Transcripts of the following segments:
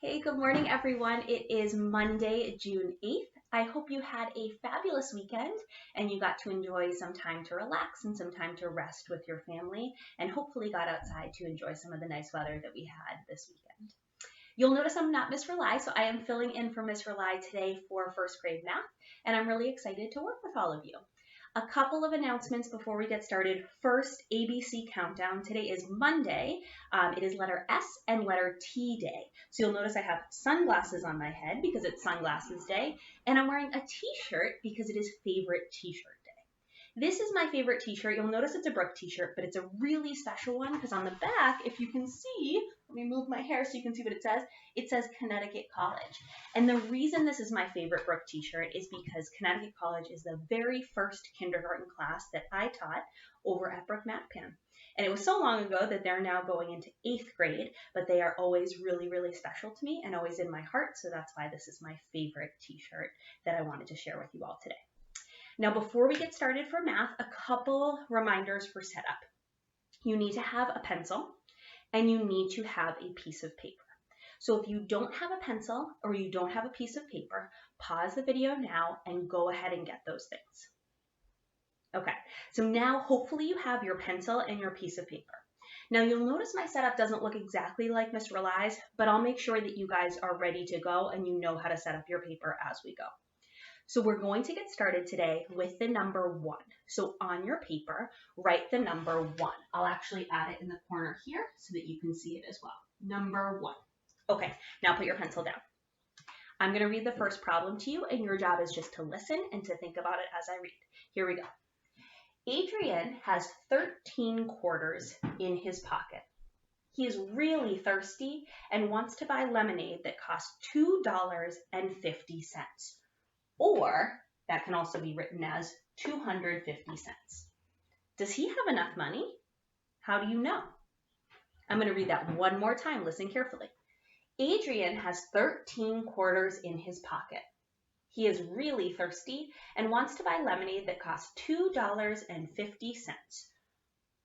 Hey, good morning, everyone. It is Monday, June 8th. I hope you had a fabulous weekend and you got to enjoy some time to relax and some time to rest with your family and hopefully got outside to enjoy some of the nice weather that we had this weekend. You'll notice I'm not Miss Rely, so I am filling in for Miss Rely today for first grade math, and I'm really excited to work with all of you. A couple of announcements before we get started. First, ABC countdown. Today is Monday. It is letter S and letter T day. So you'll notice I have sunglasses on my head because it's sunglasses day, and I'm wearing a t-shirt because it is favorite t-shirt day. This is my favorite t-shirt. You'll notice it's a Brooke t-shirt, but it's a really special one because on the back, if you can see, let me move my hair so you can see what it says Connecticut College. And the reason this is my favorite Brooke t-shirt is because Connecticut College is the very first kindergarten class that I taught over at Brooke Mathpan. And it was so long ago that they're now going into 8th grade, but they are always really, really special to me and always in my heart. So that's why this is my favorite t-shirt that I wanted to share with you all today. Now, before we get started for math, a couple reminders for setup. You need to have a pencil and you need to have a piece of paper. So if you don't have a pencil or you don't have a piece of paper, pause the video now and go ahead and get those things. Okay, so now hopefully you have your pencil and your piece of paper. Now you'll notice my setup doesn't look exactly like Miss Reli's, but I'll make sure that you guys are ready to go and you know how to set up your paper as we go. So we're going to get started today with the number 1. So on your paper, write the number 1. I'll actually add it in the corner here so that you can see it as well. Number 1. Okay, now put your pencil down. I'm going to read the first problem to you, and your job is just to listen and to think about it as I read. Here we go. Adrian has 13 quarters in his pocket. He is really thirsty and wants to buy lemonade that costs $2.50. Or that can also be written as 250 cents. Does he have enough money? How do you know? I'm going to read that one more time. Listen carefully. Adrian has 13 quarters in his pocket. He is really thirsty and wants to buy lemonade that costs $2.50.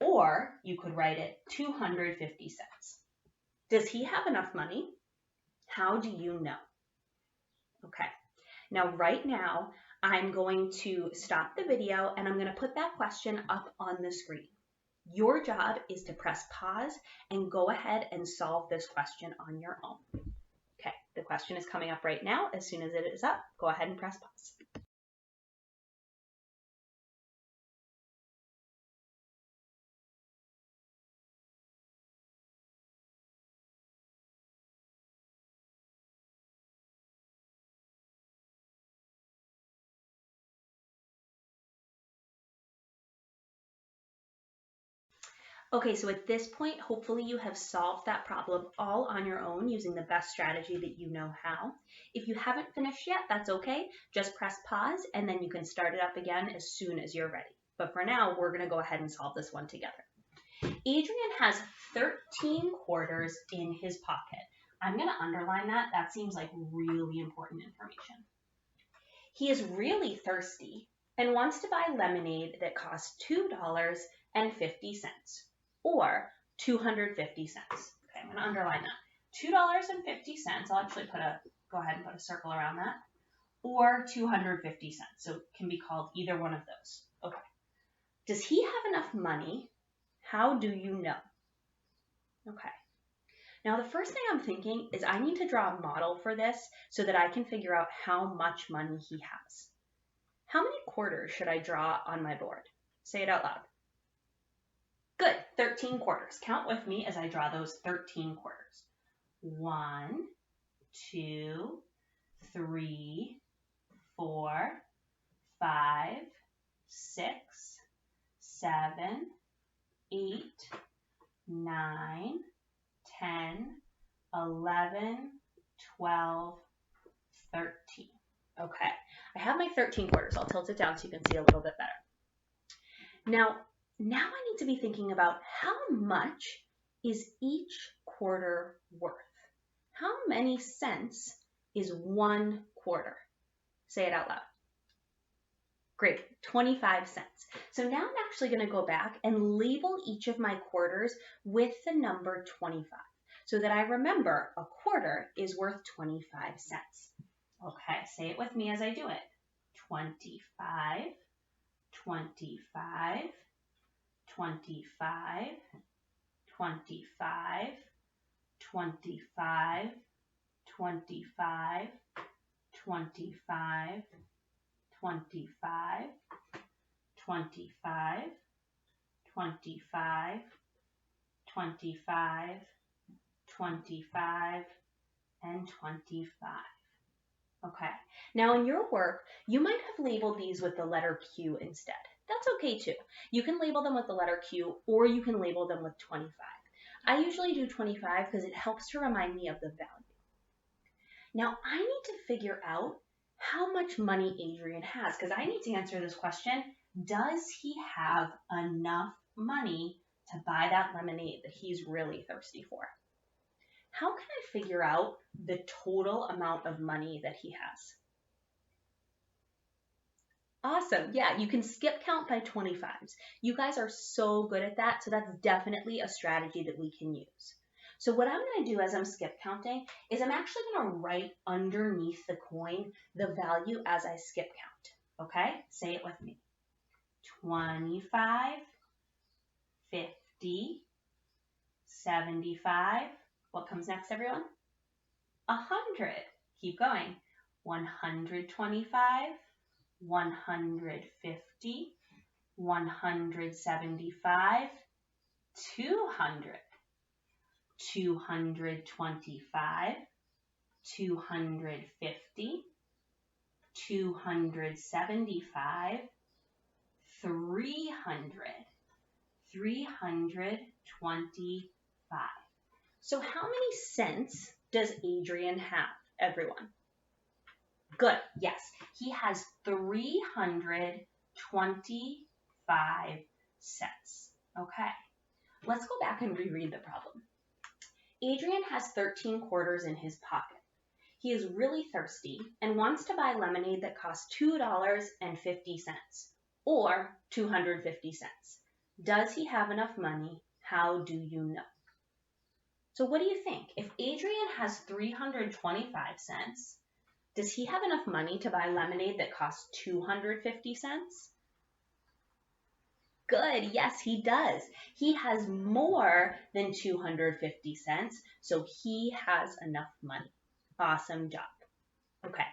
Or you could write it 250 cents. Does he have enough money? How do you know? Okay. Now, right now, I'm going to stop the video and I'm going to put that question up on the screen. Your job is to press pause and go ahead and solve this question on your own. Okay, the question is coming up right now. As soon as it is up, go ahead and press pause. Okay, so at this point, hopefully you have solved that problem all on your own using the best strategy that you know how. If you haven't finished yet, that's okay. Just press pause and then you can start it up again as soon as you're ready. But for now, we're going to go ahead and solve this one together. Adrian has 13 quarters in his pocket. I'm going to underline that. That seems like really important information. He is really thirsty and wants to buy lemonade that costs $2.50. Or 250 cents. Okay, I'm going to underline that. $2.50. I'll actually go ahead and put a circle around that. Or 250 cents. So it can be called either one of those. Okay. Does he have enough money? How do you know? Okay. Now the first thing I'm thinking is I need to draw a model for this so that I can figure out how much money he has. How many quarters should I draw on my board? Say it out loud. Good, 13 quarters. Count with me as I draw those 13 quarters. 1, 2, 3, 4, 5, 6, 7, 8, 9, 10, 11, 12, 13. Okay, I have my 13 quarters. I'll tilt it down so you can see a little bit better. Now I need to be thinking about how much is each quarter worth? How many cents is 1 quarter? Say it out loud. Great, 25 cents. So now I'm actually going to go back and label each of my quarters with the number 25. so that I remember a quarter is worth 25 cents. Okay, say it with me as I do it. 25, 25, 25, 25, 25, 25, 25, 25, 25, 25, 25, 25, and 25. Okay, now in your work, you might have labeled these with the letter Q instead. That's okay too. You can label them with the letter Q, or you can label them with 25. I usually do 25 because it helps to remind me of the value. Now I need to figure out how much money Adrian has, because I need to answer this question. Does he have enough money to buy that lemonade that he's really thirsty for? How can I figure out the total amount of money that he has? Awesome. Yeah, you can skip count by 25s. You guys are so good at that, so that's definitely a strategy that we can use. So what I'm going to do as I'm skip counting is I'm actually going to write underneath the coin the value as I skip count. Okay? Say it with me. 25, 50, 75. What comes next, everyone? 100. Keep going. 125, 150, 175, 200, 225, 250, 275, 300, 325. So how many cents does Adrian have, everyone? Good, yes. He has 325 cents. Okay, let's go back and reread the problem. Adrian has 13 quarters in his pocket. He is really thirsty and wants to buy lemonade that costs $2.50 or 250 cents. Does he have enough money? How do you know? So what do you think? If Adrian has 325 cents, does he have enough money to buy lemonade that costs 250 cents? Good, yes, he does. He has more than 250 cents, so he has enough money. Awesome job. Okay,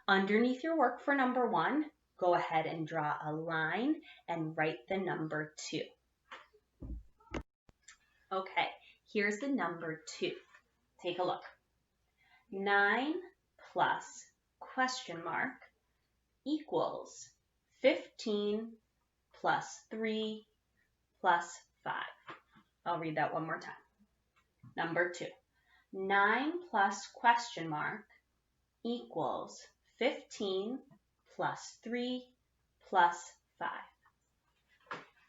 underneath your work for number 1, go ahead and draw a line and write the number 2. Okay, here's the number 2. Take a look. 9 plus question mark equals 15 plus 3 plus 5. I'll read that one more time. Number 2. 9 plus question mark equals 15 plus 3 plus 5.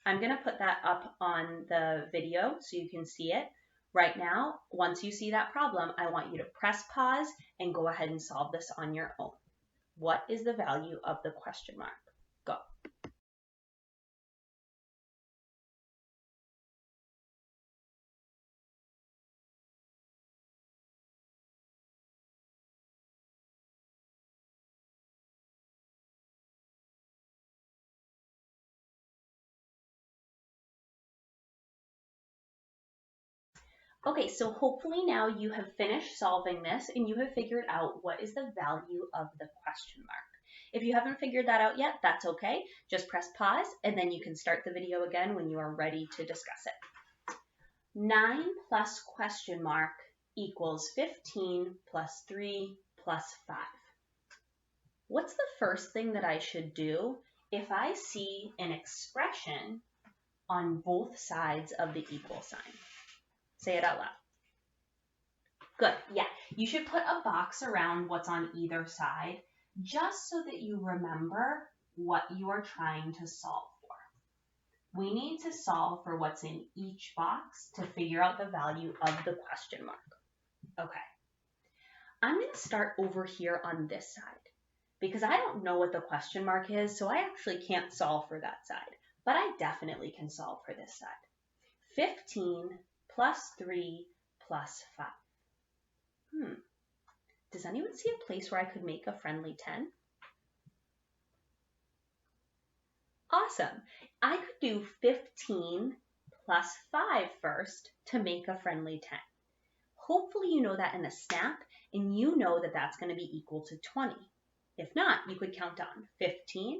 I'm going to put that up on the video so you can see it. Right now, once you see that problem, I want you to press pause and go ahead and solve this on your own. What is the value of the question mark? Go. Okay, so hopefully now you have finished solving this and you have figured out what is the value of the question mark. If you haven't figured that out yet, that's okay. Just press pause and then you can start the video again when you are ready to discuss it. 9 plus question mark equals 15 plus 3 plus 5. What's the first thing that I should do if I see an expression on both sides of the equal sign? Say it out loud. Good, yeah. You should put a box around what's on either side just so that you remember what you are trying to solve for. We need to solve for what's in each box to figure out the value of the question mark. Okay. I'm going to start over here on this side because I don't know what the question mark is, so I actually can't solve for that side, but I definitely can solve for this side. 15 plus 3 plus 5. Does anyone see a place where I could make a friendly 10? Awesome. I could do 15 plus 5 first to make a friendly 10. Hopefully you know that in a snap, and you know that that's going to be equal to 20. If not, you could count on 15,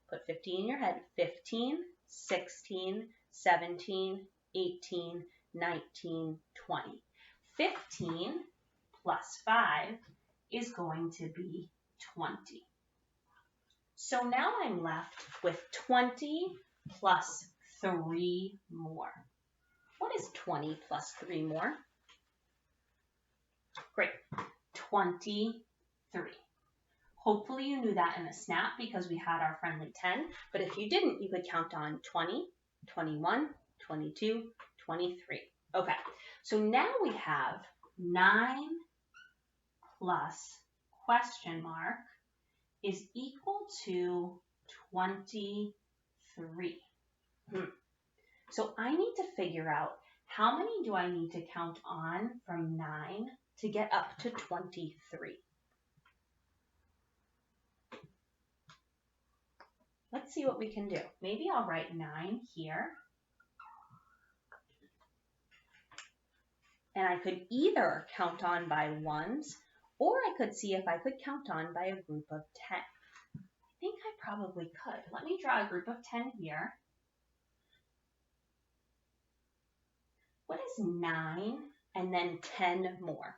put 15 in your head, 15, 16, 17, 18, 19, 20. 15 plus 5 is going to be 20. So now I'm left with 20 plus 3 more. What is 20 plus 3 more? Great, 23. Hopefully you knew that in a snap because we had our friendly 10, but if you didn't, you could count on 20, 21, 22, 23. Okay, so now we have 9 plus question mark is equal to 23. So I need to figure out how many do I need to count on from 9 to get up to 23. Let's see what we can do. Maybe I'll write 9 here. And I could either count on by ones, or I could see if I could count on by a group of 10. I think I probably could. Let me draw a group of 10 here. What is 9 and then 10 more?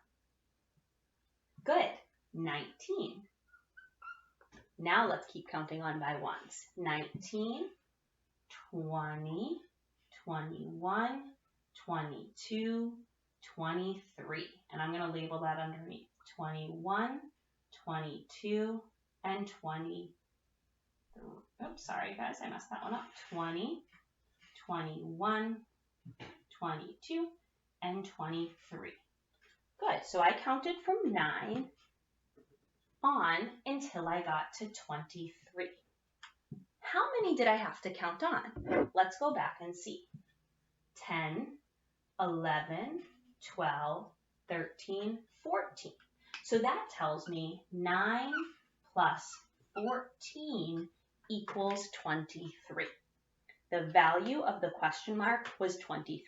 Good, 19. Now let's keep counting on by ones. 19, 20, 21, 22, 23. And I'm going to label that underneath. 21, 22, and 23. Oops, sorry guys, I messed that one up. 20, 21, 22, and 23. Good, so I counted from 9 on until I got to 23. How many did I have to count on? Let's go back and see. 10, 11, 12, 13, 14. So that tells me 9 plus 14 equals 23. The value of the question mark was 23.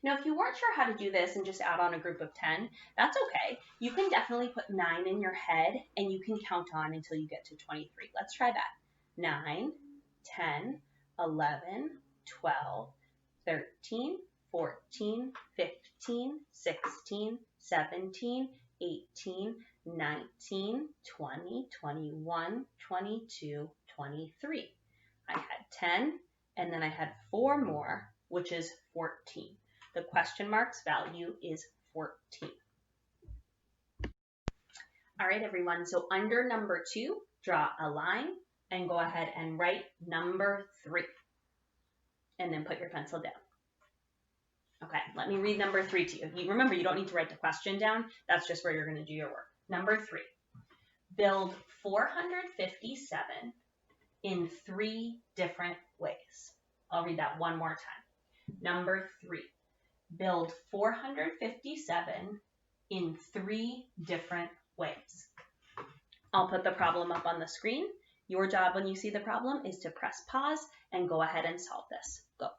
Now, if you weren't sure how to do this and just add on a group of 10, that's okay. You can definitely put 9 in your head and you can count on until you get to 23. Let's try that. 9, 10, 11, 12, 13, 14, 15, 16, 17, 18, 19, 20, 21, 22, 23. I had 10 and then I had 4 more, which is 14. The question mark's value is 14. All right, everyone, so under number 2, draw a line and go ahead and write number 3. And then put your pencil down. Okay, let me read number 3 to you. Remember, you don't need to write the question down. That's just where you're going to do your work. Number 3, build 457 in 3 different ways. I'll read that one more time. Number 3, build 457 in 3 different ways. I'll put the problem up on the screen. Your job when you see the problem is to press pause and go ahead and solve this. Go.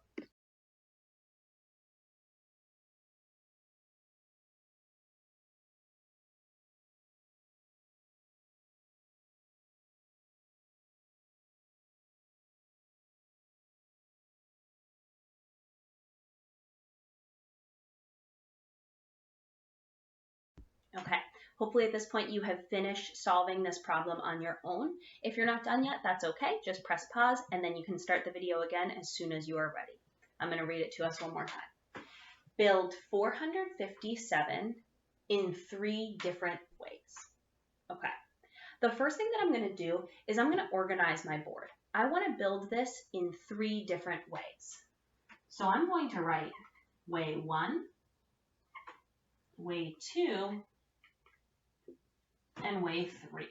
Okay, hopefully at this point you have finished solving this problem on your own. If you're not done yet, that's okay. Just press pause and then you can start the video again as soon as you are ready. I'm going to read it to us one more time. Build 457 in 3 different ways. Okay, the first thing that I'm going to do is I'm going to organize my board. I want to build this in 3 different ways. So I'm going to write way 1, way 2, and way 3.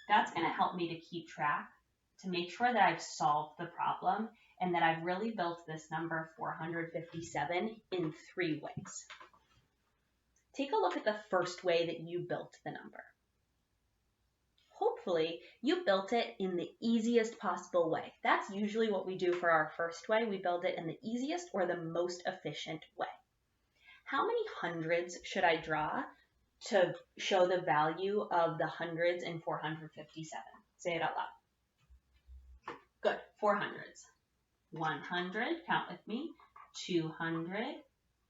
That's going to help me to keep track, to make sure that I've solved the problem and that I've really built this number 457 in 3 ways. take a look at the first way that you built the number. Hopefully, you built it in the easiest possible way. That's usually what we do for our first way. We build it in the easiest or the most efficient way. How many hundreds should I draw to show the value of the hundreds in 457? Say it out loud. Good, 4 hundreds. 100, count with me. 200,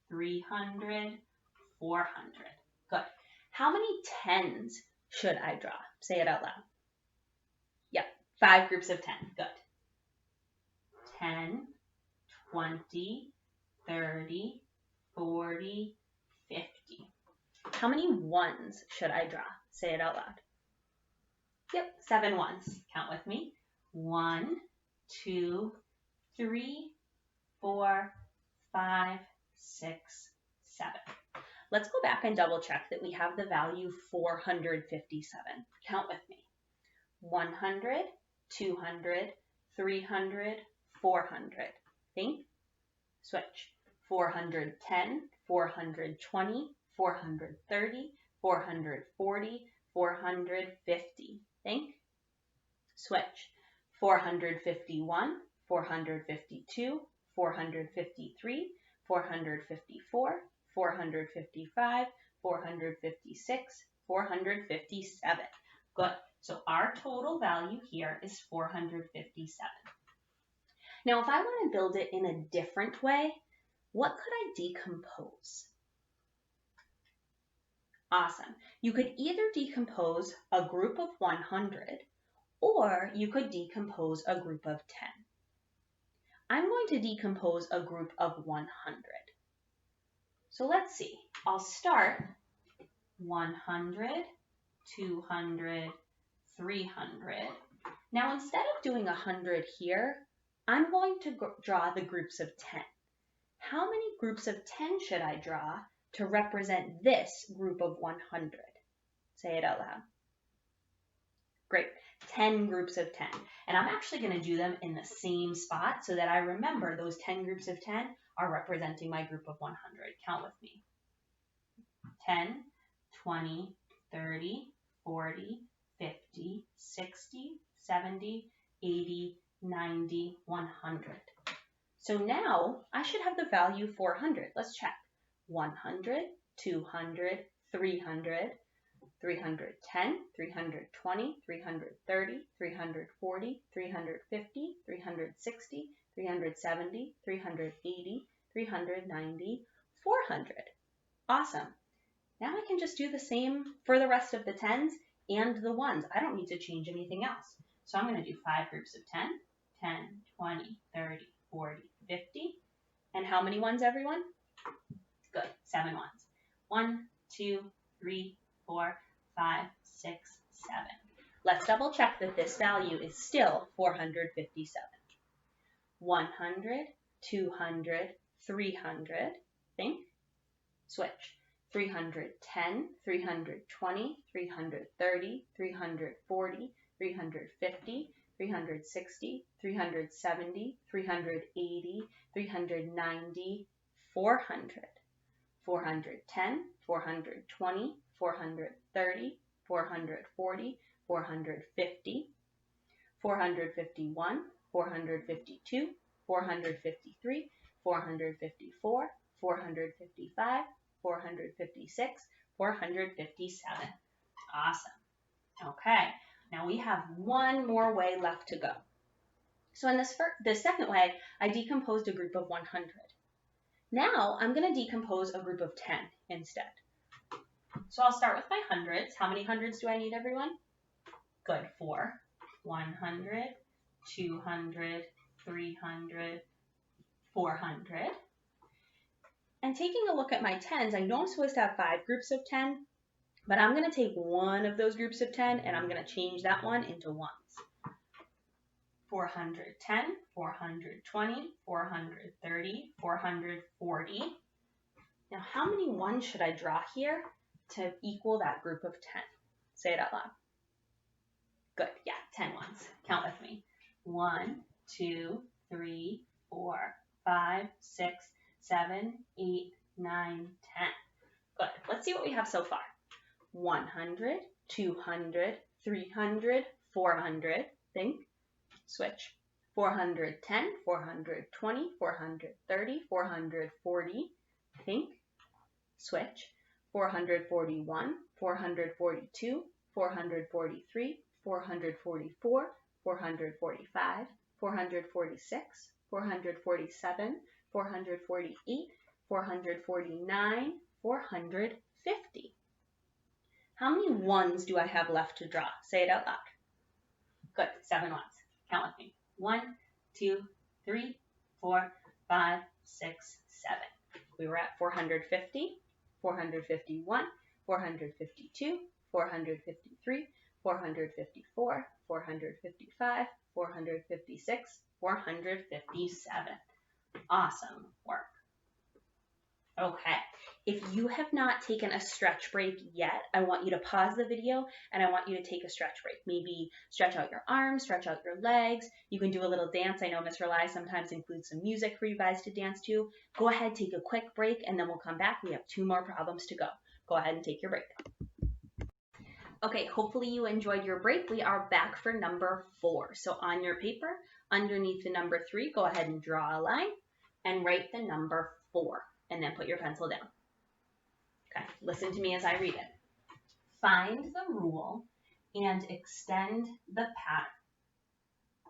300, 400. Good. How many tens should I draw? Say it out loud. Yep, 5 groups of 10. Good. 10, 20, 30, 40, 50. How many ones should I draw? Say it out loud. Yep, 7 ones. Count with me. 1, 2, 3, 4, 5, 6, 7. Let's go back and double check that we have the value 457. Count with me. 100, 200, 300, 400. Think. Switch. 410, 420, 430, 440, 450. Think. Switch. 451, 452, 453, 454, 455, 456, 457. Good. So our total value here is 457. Now, if I want to build it in a different way, what could I decompose? Awesome. You could either decompose a group of 100 or you could decompose a group of 10. I'm going to decompose a group of 100. So let's see. I'll start 100, 200, 300. Now instead of doing 100 here, I'm going to draw the groups of 10. How many groups of 10 should I draw to represent this group of 100? Say it out loud. Great. 10 groups of 10. And I'm actually going to do them in the same spot so that I remember those 10 groups of 10 are representing my group of 100. Count with me. 10, 20, 30, 40, 50, 60, 70, 80, 90, 100. So now I should have the value 400. Let's check. 100, 200, 300, 310, 320, 330, 340, 350, 360, 370, 380, 390, 400. Awesome. Now I can just do the same for the rest of the tens and the ones. I don't need to change anything else. So I'm going to do 5 groups of 10, 10, 20, 30, 40, 50. And how many ones, everyone? Good, 7 ones. 1, 2, 3, 4, 5, 6, 7. Let's double check that this value is still 457. 100, 200, 300. Think. Switch. 310, 320, 330, 340, 350, 360, 370, 380, 390, 400. 410, 420, 430, 440, 450, 451, 452, 453, 454, 455, 456, 457. Awesome. Okay, now we have one more way left to go. So in the second way, I decomposed a group of 100. Now I'm going to decompose a group of 10 instead. So I'll start with my hundreds. How many hundreds do I need, everyone? Good, 4. 100, 200, 300, 400. And taking a look at my tens, I know I'm supposed to have 5 groups of 10, but I'm going to take one of those groups of 10 and I'm going to change that one into ones. 410, 420, 430, 440. Now, how many ones should I draw here to equal that group of 10? Say it out loud. Good, yeah, 10 ones. Count with me. 1, 2, 3, 4, 5, 6, 7, 8, 9, 10. Good, let's let's see what we have so far. 100, 200, 300, 400. Think. Switch. 410, 420, 430, 440. Think. Switch. 441, 442, 443, 444, 445, 446, 447, 448, 449, 450. How many ones do I have left to draw? Say it out loud. Good, 7 ones. Count with me. 1, 2, 3, 4, 5, 6, 7. We were at 450, 451, 452, 453, 454, 455, 456, 457. Awesome work. Okay, if you have not taken a stretch break yet, I want you to pause the video and I want you to take a stretch break. Maybe stretch out your arms, stretch out your legs. You can do a little dance. I know Mr. Lai sometimes includes some music for you guys to dance to. Go ahead, take a quick break, and then we'll come back. We have 2 more problems to go. Go ahead and take your break. Okay, hopefully you enjoyed your break. We are back for number 4. So on your paper, underneath the number 3, go ahead and draw a line and write the number 4. And then put your pencil down. Okay, listen to me as I read it. Find the rule and extend the pattern.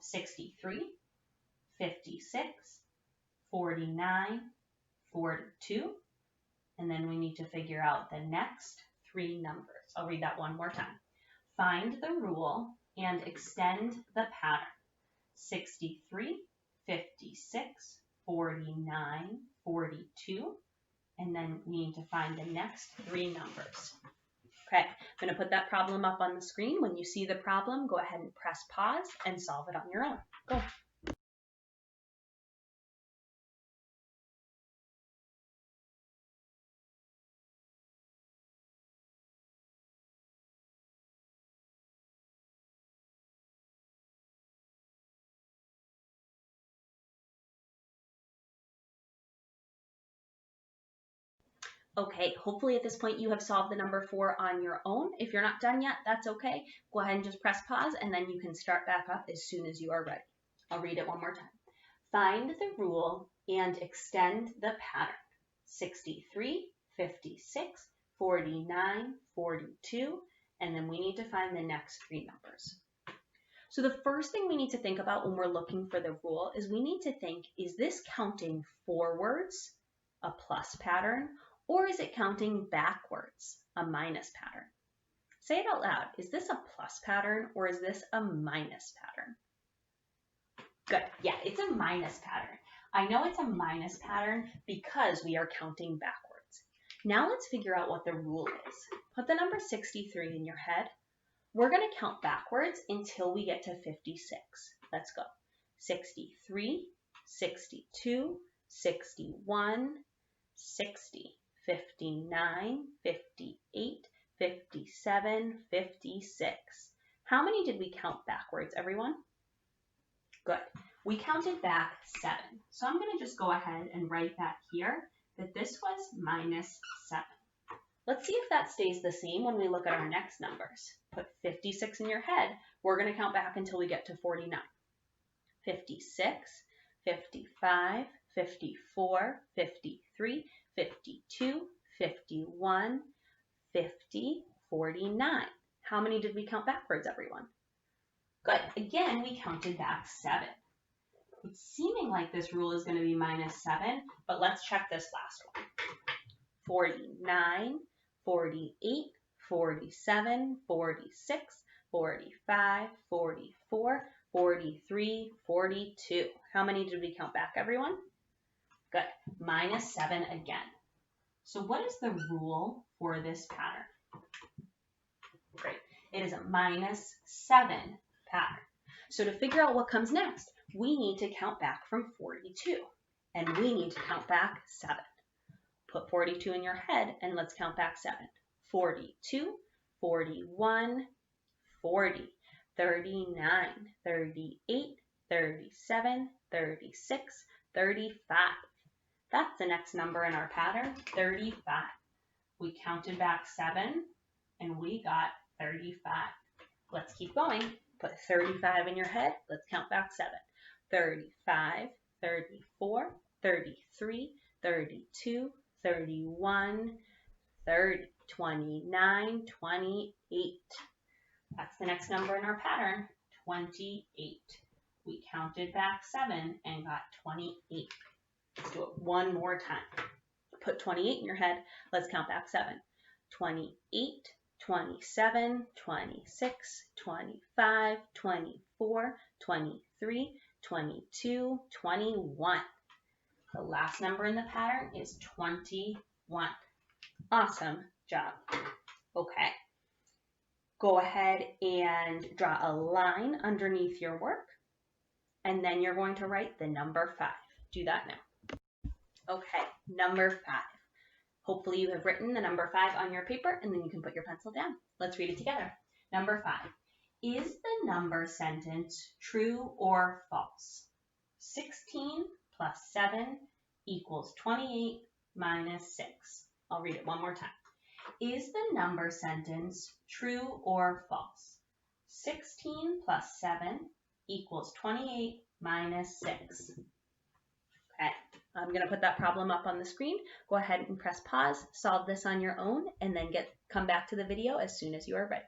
63, 56, 49, 42, and then we need to figure out the next 3 numbers. I'll read that one more time. Find the rule and extend the pattern. 63, 56, 49, 42, and then we need to find the next 3 numbers. Okay, I'm going to put that problem up on the screen. When you see the problem, go ahead and press pause and solve it on your own. Go. Okay, hopefully at this point you have solved the number 4 on your own. If you're not done yet, that's okay. Go ahead and just press pause and then you can start back up as soon as you are ready. I'll read it one more time. Find the rule and extend the pattern. 63, 56, 49, 42, and then we need to find the next 3 numbers. So the first thing we need to think about when we're looking for the rule is we need to think, is this counting forwards, a plus pattern, or is it counting backwards, a minus pattern? Say it out loud. Is this a plus pattern or is this a minus pattern? Good. Yeah, it's a minus pattern. I know it's a minus pattern because we are counting backwards. Now let's figure out what the rule is. Put the number 63 in your head. We're going to count backwards until we get to 56. Let's go. 63, 62, 61, 60. 59, 58, 57, 56. How many did we count backwards, everyone? Good. We counted back 7. So I'm going to just go ahead and write that here, that this was minus 7. Let's see if that stays the same when we look at our next numbers. Put 56 in your head. We're going to count back until we get to 49. 56, 55, 54, 53, 52, 51, 50, 49. How many did we count backwards, everyone? Good. Again, we counted back 7. It's seeming like this rule is going to be minus 7, but let's check this last one. 49, 48, 47, 46, 45, 44, 43, 42. How many did we count back, everyone? Good. Minus 7 again. So what is the rule for this pattern? Great. It is a minus 7 pattern. So to figure out what comes next, we need to count back from 42. And we need to count back 7. Put 42 in your head and let's count back 7. 42, 41, 40, 39, 38, 37, 36, 35. That's the next number in our pattern, 35. We counted back 7, and we got 35. Let's keep going. Put 35 in your head. Let's count back 7. 35, 34, 33, 32, 31, 30, 29, 28. That's the next number in our pattern, 28. We counted back 7 and got 28. Let's do it one more time. Put 28 in your head. Let's count back 7. 28, 27, 26, 25, 24, 23, 22, 21. The last number in the pattern is 21. Awesome job. Okay. Go ahead and draw a line underneath your work, and then you're going to write the number 5. Do that now. Okay, number 5. Hopefully you have written the number 5 on your paper, and then you can put your pencil down. Let's read it together. Number 5. Is the number sentence true or false? 16 plus 7 equals 28 minus 6. I'll read it one more time. Is the number sentence true or false? 16 plus 7 equals 28 minus 6. Okay, I'm going to put that problem up on the screen. Go ahead and press pause, solve this on your own, and then come back to the video as soon as you are ready.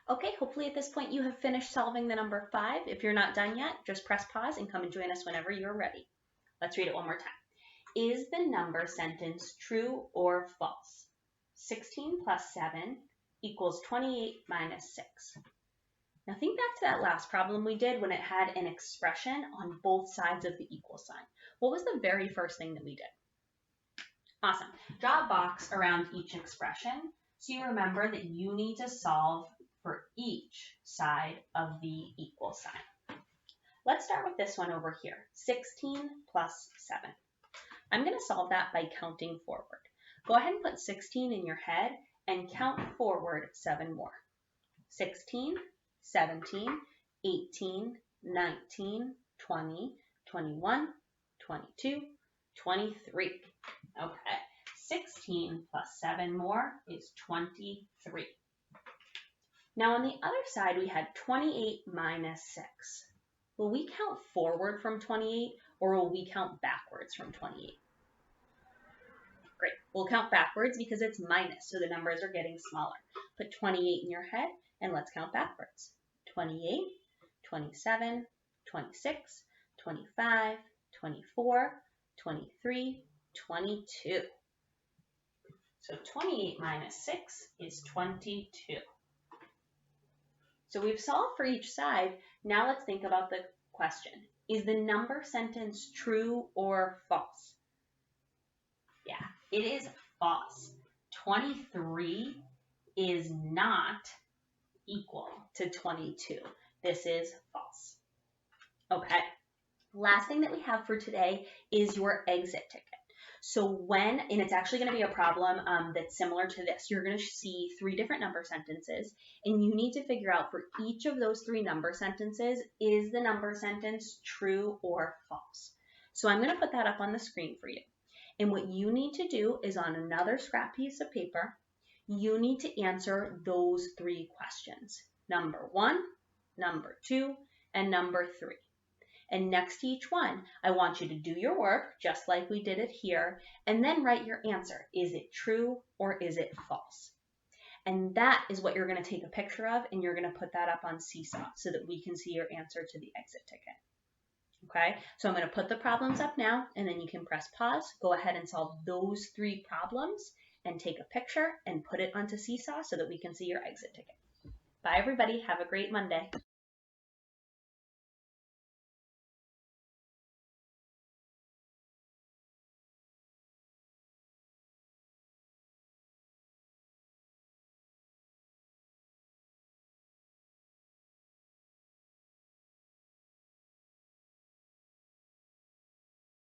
Okay, hopefully at this point you have finished solving the number 5. If you're not done yet, just press pause and come and join us whenever you're ready. Let's read it one more time. Is the number sentence true or false? 16 plus 7 equals 28 minus 6. Now think back to that last problem we did when it had an expression on both sides of the equal sign. What was the very first thing that we did? Awesome. Draw a box around each expression so you remember that you need to solve for each side of the equal sign. Let's start with this one over here, 16 plus 7. I'm going to solve that by counting forward. Go ahead and put 16 in your head and count forward 7 more. 16, 17, 18, 19, 20, 21, 22, 23. Okay, 16 plus 7 more is 23. Now on the other side, we had 28 minus 6. Will we count forward from 28 or will we count backwards from 28? Great, we'll count backwards because it's minus, so the numbers are getting smaller. Put 28 in your head and let's count backwards. 28, 27, 26, 25, 24, 23, 22. So 28 minus 6 is 22. So we've solved for each side. Now let's think about the question. Is the number sentence true or false? Yeah, it is false. 23 is not equal to 22. This is false. Okay, last thing that we have for today is your exit ticket. So and it's actually going to be a problem that's similar to this. You're going to see 3 different number sentences, and you need to figure out for each of those 3 number sentences, is the number sentence true or false? So I'm going to put that up on the screen for you. And what you need to do is on another scrap piece of paper, you need to answer those 3 questions. Number 1, number 2, and number 3. And next to each one, I want you to do your work, just like we did it here, and then write your answer. Is it true or is it false? And that is what you're going to take a picture of, and you're going to put that up on Seesaw so that we can see your answer to the exit ticket. Okay, so I'm going to put the problems up now, and then you can press pause, go ahead and solve those 3 problems, and take a picture and put it onto Seesaw so that we can see your exit ticket. Bye everybody, have a great Monday.